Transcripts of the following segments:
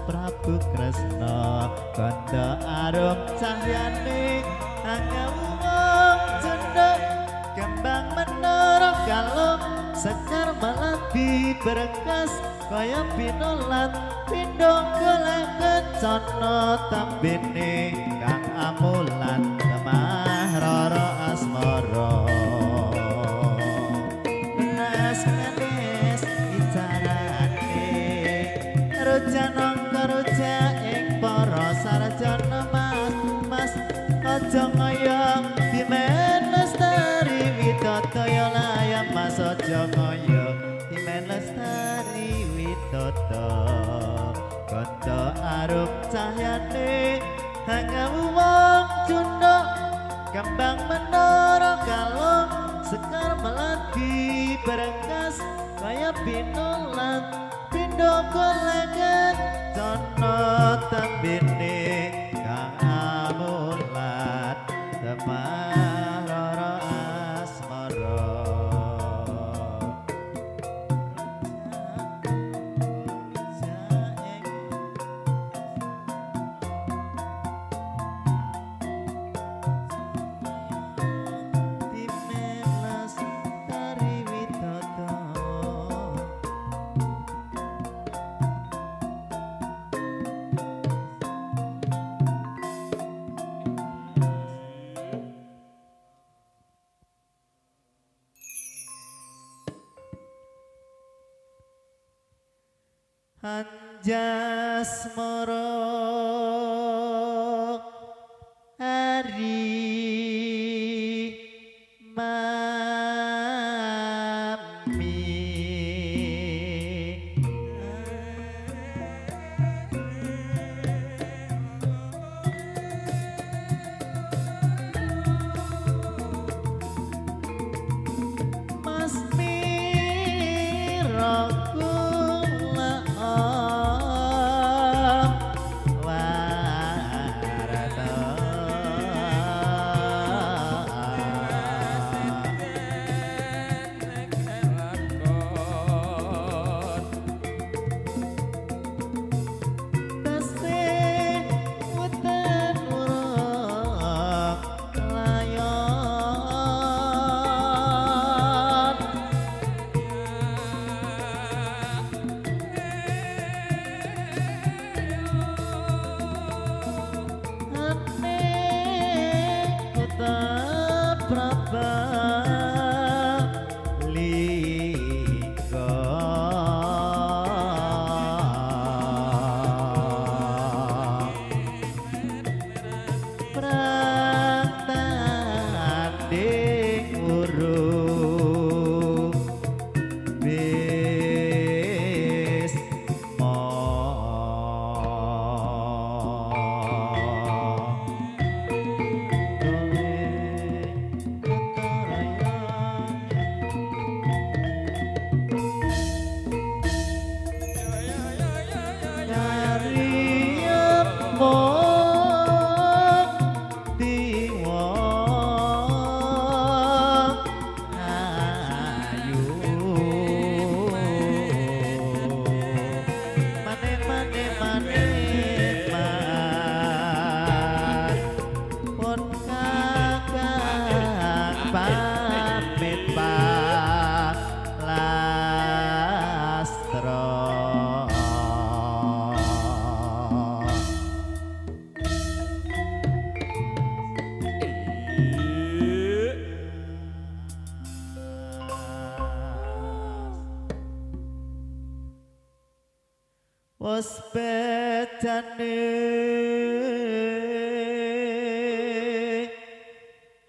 Prabu Kresna kandha arum cahyane angel wong cendhek kembang menara kalung sekar melati berkas kaya pinolat pindho golek kencana tambene kang amulan temah rara asmara nes manis icarane rujana karuja ing para sarjana mas aja ngaya dimen lestari witataya layang mas aja ngaya dimen lestari witata kandha arum cahyane hangau wong cundhuk kembang menara kalung sekar melati berkas kaya pinolat pindho goleket cana tambene kang amulat temah rara asmara Anjasmara hari mami Mas Miraku wes bedane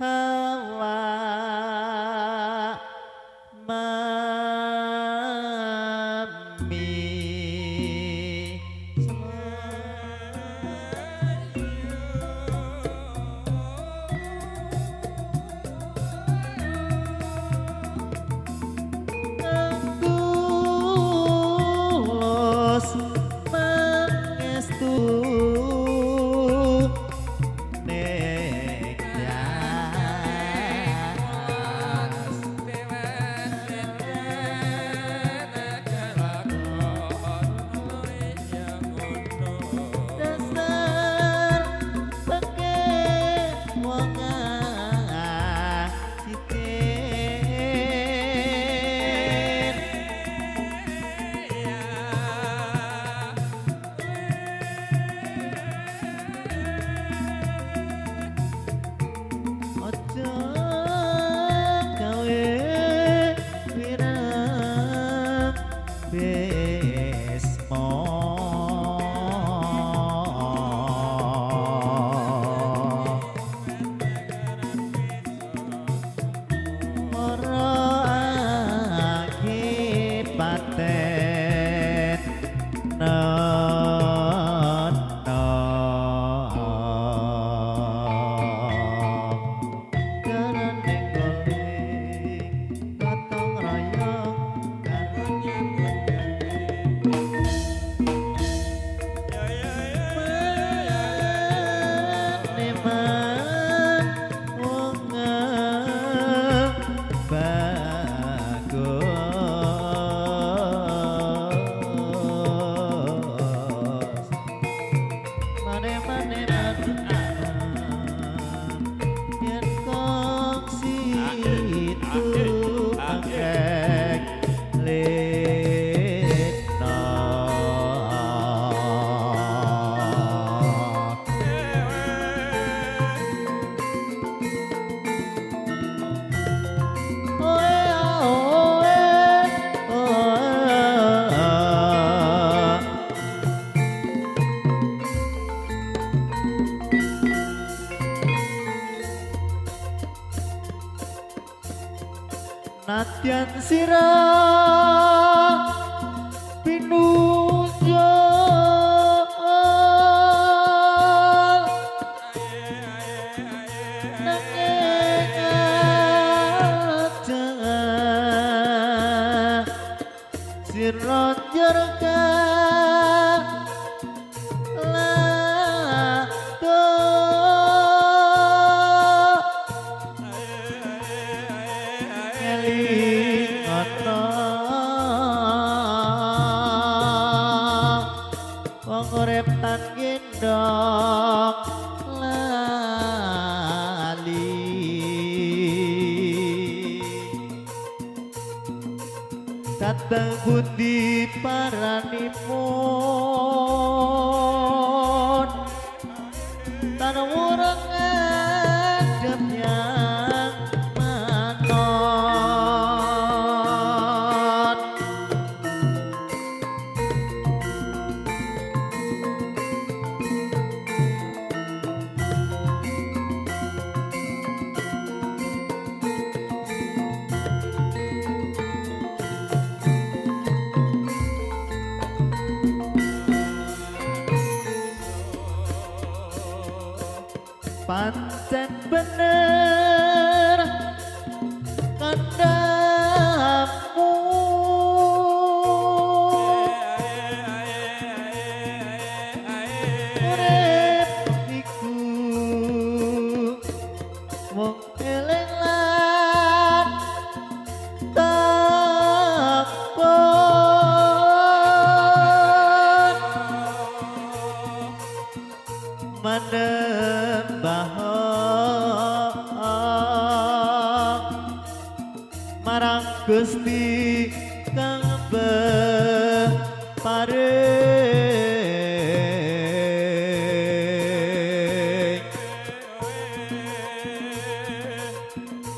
hawa mami Nadyan sirah pinunjuk nanging aja sirah jerka wong urip tan gendong lali dateng budi paranipun tan urang ngadep yang manon pancen bener kandhamu urip iku wong eling lan takon manembah marang Gusti kang beparing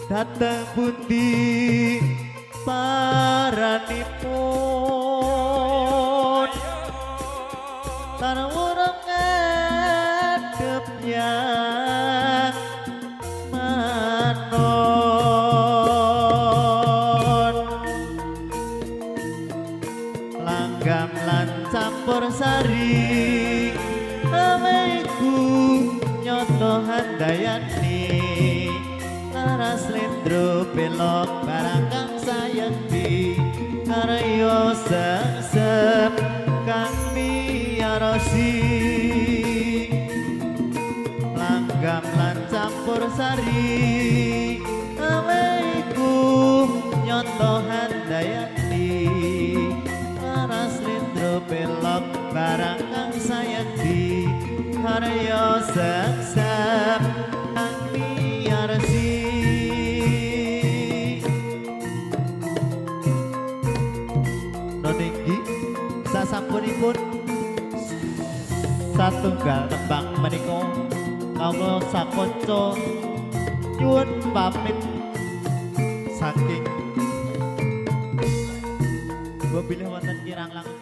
dateng pundi paranipun tan urang ngadep yang manon langgam lan campur sari aweku nyoto handayani laras lendro belok barang kang sayekti karya sengsep kang miyarosi langgam lan campur sari aweku nyoto handayani laras lendro belok barang kang sayekti karya sengsep kang miyarosi noninggi sasampunipun satunggal tembang menika kawula sakonco nyuwun pamit saking gua pilih wonten kirang langkung